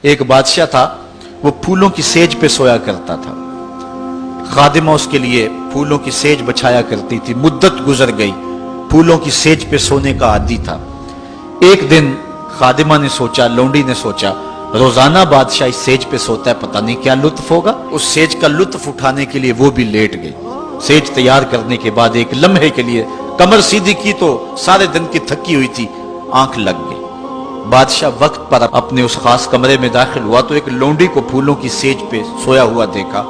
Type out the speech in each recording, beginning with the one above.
ایک बादशाह था, वो फूलों की सेज पे सोया करता था. खादिमा उसके लिए फूलों की सेज बछाया करती थी. मुद्दत गुजर गई, फूलों की सेज पे सोने का आदी था. एक दिन खादिमा ने सोचा, लौंडी ने सोचा, रोजाना बादशाह इस सेज पे सोता है, पता नहीं क्या लुत्फ होगा. उस सेज का लुत्फ उठाने के लिए वो भी लेट गई. सेज तैयार करने के बाद एक लम्हे के लिए कमर सीधी की तो सारे दिन की थकी हुई थी, आंख लग गई. बादशाह वक्त पर अपने उस खास कमरे में दाखिल हुआ तो एक लौंडी को फूलों की सेज पे सोया हुआ देखा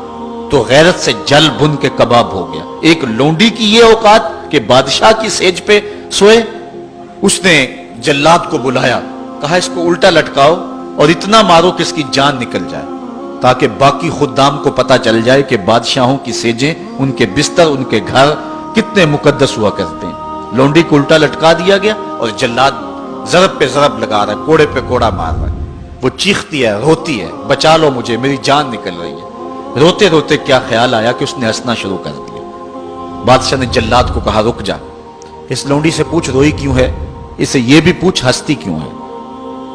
तो गैरत से जल बुन के कबाब हो गया. एक लौंडी की ये औकात कि बादशाह की सेज पे सोए. उसने जल्लाद को बुलाया, कहा इसको उल्टा लटकाओ और इतना मारो कि इसकी जान निकल जाए, ताकि बाकी खुद्दाम को पता चल जाए कि बादशाहों की सेजें, उनके बिस्तर, उनके घर कितने मुकद्दस हुआ करते हैं. लौंडी को उल्टा लटका दिया गया और जल्लाद ज़रब पे ज़रब लगा रहा है, कोड़े पे कोड़ा मार रहा है. वो चीखती है, रोती है, बचा लो मुझे, मेरी जान निकल रही है. रोते रोते क्या ख्याल आया कि उसने हंसना शुरू कर दिया. बादशाह ने जल्लाद को कहा, रुक जा, इस लौंडी से पूछ रोई क्यों है, इसे ये भी पूछ हंसती क्यों है.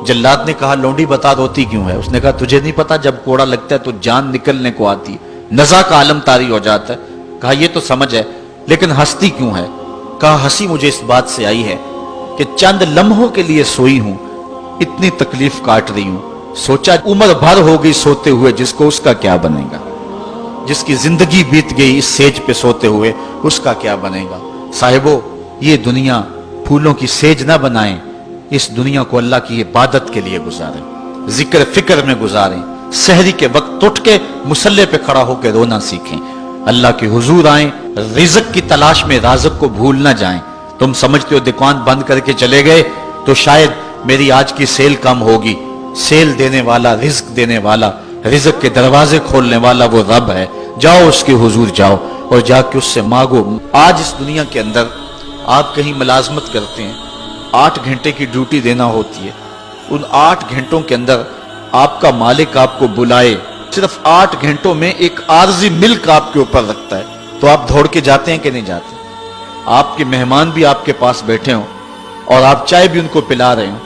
जल्लाद ने कहा, लौंडी बता रोती क्यों है. उसने कहा, तुझे नहीं पता जब कोड़ा लगता है तो जान निकलने को आती है, नज़ा का आलम तारी हो जाता है. कहा, ये तो समझ है, लेकिन हंसती क्यों है. कहा, हंसी मुझे इस बात से आई है कि चंद लम्हों के लिए सोई हूं, इतनी तकलीफ काट रही हूं, सोचा उम्र भर हो गई सोते हुए, जिसको उसका क्या बनेगा. जिसकी जिंदगी बीत गई इस सेज पे सोते हुए, उसका क्या बनेगा. साहिबो, ये दुनिया फूलों की सेज ना बनाएं, इस दुनिया को अल्लाह की इबादत के लिए गुजारें, जिक्र फिक्र में गुजारें. सहरी के वक्त उठ के मुसल्ले पे खड़ा होकर रोना सीखें, अल्लाह के हुजूर आए, रिज़्क की तलाश में राज़िक को भूल ना जाएं. तुम समझते हो दुकान बंद करके चले गए तो शायद मेरी आज की सेल कम होगी. सेल देने वाला, रिज़्क देने वाला, रिज़्क के दरवाजे खोलने वाला वो रब है. जाओ उसके हुजूर जाओ और जाके उससे मांगो. आज इस दुनिया के अंदर आप कहीं मुलाजमत करते हैं, 8 घंटे की ड्यूटी देना होती है. उन 8 घंटों के अंदर आपका मालिक आपको बुलाए, सिर्फ 8 घंटों में एक आर्जी मिल्क आपके ऊपर रखता है, तो आप दौड़ के जाते हैं कि नहीं जाते. आपके मेहमान भी आपके पास बैठे हों और आप चाय भी उनको पिला रहे हो,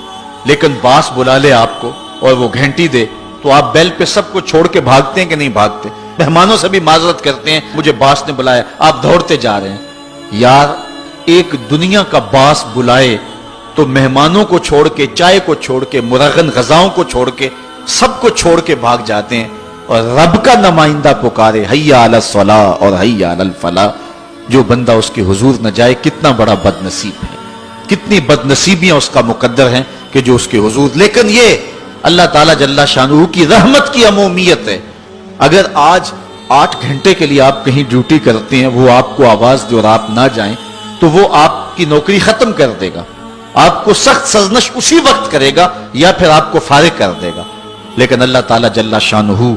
लेकिन बास बुला ले आपको और वो घंटी दे, तो आप बेल पे सबको छोड़ के भागते हैं कि नहीं भागते. मेहमानों से भी माजरत करते हैं, मुझे बास ने बुलाया, आप दौड़ते जा रहे हैं. यार, एक दुनिया का बास बुलाए तो मेहमानों को छोड़ के, चाय को छोड़ के, मुरगन गजाओं को छोड़ के, सबको छोड़ के भाग जाते हैं. और रब का नुमाइंदा पुकारे, हैया अला सलाह और हैया अल फलाह. जो बंदा उसके हुजूर न जाए, कितना बड़ा बदनसीब है, कितनी बदनसीबियां उसका मुकद्दर हैं कि जो उसके हुजूर. लेकिन ये अल्लाह ताला जल्ला शानहू की रहमत की अमूमियत है. अगर आज 8 घंटे के लिए आप कहीं ड्यूटी करते हैं, वो आपको आवाज दे और आप ना जाएं, तो वो आपकी नौकरी खत्म कर देगा, आपको सख्त सजनश उसी वक्त करेगा या फिर आपको फारिग कर देगा. लेकिन अल्लाह ताला जल्ला शानहू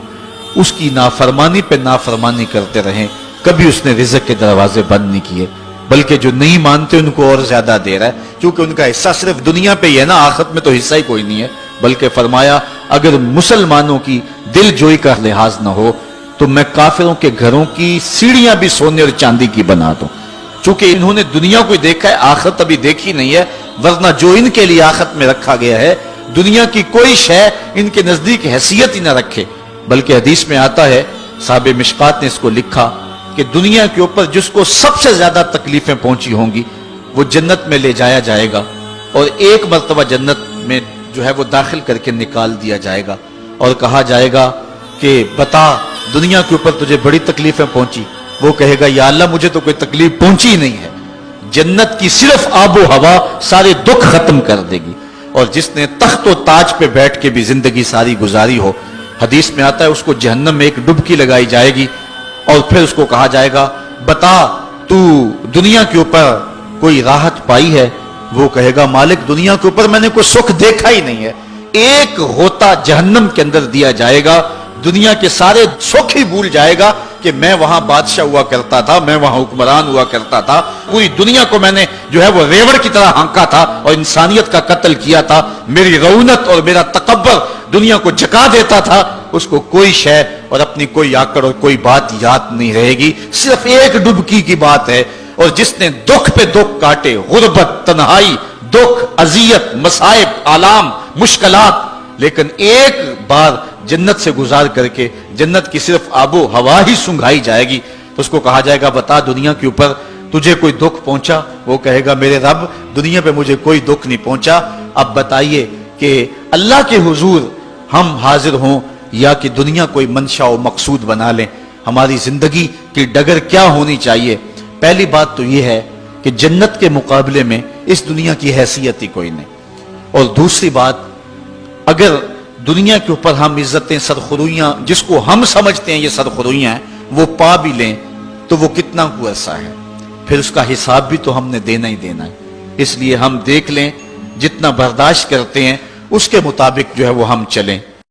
उसकी नाफरमानी पे नाफरमानी करते रहे, कभी उसने रिज़्क के दरवाजे बंद नहीं किए, बल्कि जो नहीं मानते उनको और ज्यादा दे रहा है, क्योंकि उनका हिस्सा सिर्फ दुनिया पे ही है ना, आखिरत में तो हिस्सा ही कोई नहीं है. बल्कि फरमाया, अगर मुसलमानों की दिल जोई का लिहाज ना हो तो मैं काफिरों के घरों की सीढ़ियां भी सोने और चांदी की बना दूं. चूंकि इन्होंने दुनिया को देखा है, आखिरत अभी देखी नहीं है, वरना जो इनके लिए आखिरत में रखा गया है, दुनिया की कोई शय इनके नजदीक हैसियत ही ना रखे. बल्कि हदीस में आता है, साहिब मिशकात ने इसको लिखा कि दुनिया के ऊपर जिसको सबसे ज्यादा तकलीफें पहुंची होंगी, वो जन्नत में ले जाया जाएगा और एक मर्तबा जन्नत में जो है वो दाखिल करके निकाल दिया जाएगा और कहा जाएगा कि बता, दुनिया के ऊपर तुझे बड़ी तकलीफें पहुंची. वो कहेगा, या अल्लाह, मुझे तो कोई तकलीफ पहुंची ही नहीं है. जन्नत की सिर्फ आबो हवा सारे दुख खत्म कर देगी. और जिसने तख्त व ताज पे बैठ के भी जिंदगी सारी गुजारी हो, हदीस में आता है, उसको जहन्नम में एक डुबकी लगाई जाएगी और फिर उसको कहा जाएगा, बता तू दुनिया के ऊपर कोई राहत पाई है. वो कहेगा, मालिक, दुनिया के ऊपर मैंने कोई सुख देखा ही नहीं है. एक होता जहन्नम के अंदर दिया जाएगा, दुनिया के सारे सुख ही भूल जाएगा कि मैं वहां बादशाह हुआ करता था, मैं वहां हुक्मरान हुआ करता था, पूरी दुनिया को मैंने जो है वो रेवड़ की तरह हाँका था और इंसानियत का कत्ल किया था, मेरी रौनक और मेरा तकब्बर दुनिया को जगा देता था. उसको कोई शय और अपनी कोई आकड़ और कोई बात याद नहीं रहेगी, सिर्फ एक डुबकी की बात है. और जिसने दुख पे दुख काटे, गुर्बत, तन्हाई, दुख, अजियत, मसाइब, आलाम, मुश्किलात, لیکن ایک بار جنت سے گزار کر کے جنت کی صرف آب و ہوا ہی سنگھائی جائے گی تو اس کو کہا جائے گا بتا دنیا کے اوپر تجھے کوئی دکھ پہنچا؟ وہ کہے گا میرے رب دنیا پہ مجھے کوئی دکھ نہیں پہنچا۔ اب بتائیے کہ اللہ کے حضور ہم حاضر ہوں یا کہ دنیا کوئی منشا و مقصود بنا لیں؟ ہماری زندگی کی ڈگر کیا ہونی چاہیے؟ پہلی بات تو یہ ہے کہ جنت کے مقابلے میں اس دنیا کی حیثیت ہی کوئی نہیں، اور دوسری بات اگر دنیا کے اوپر ہم عزتیں سرخرویاں جس کو ہم سمجھتے ہیں یہ سرخرویاں ہیں وہ پا بھی لیں تو وہ کتنا کو ایسا ہے، پھر اس کا حساب بھی تو ہم نے دینا ہی دینا ہے۔ اس لیے ہم دیکھ لیں جتنا برداشت کرتے ہیں اس کے مطابق جو ہے وہ ہم چلیں۔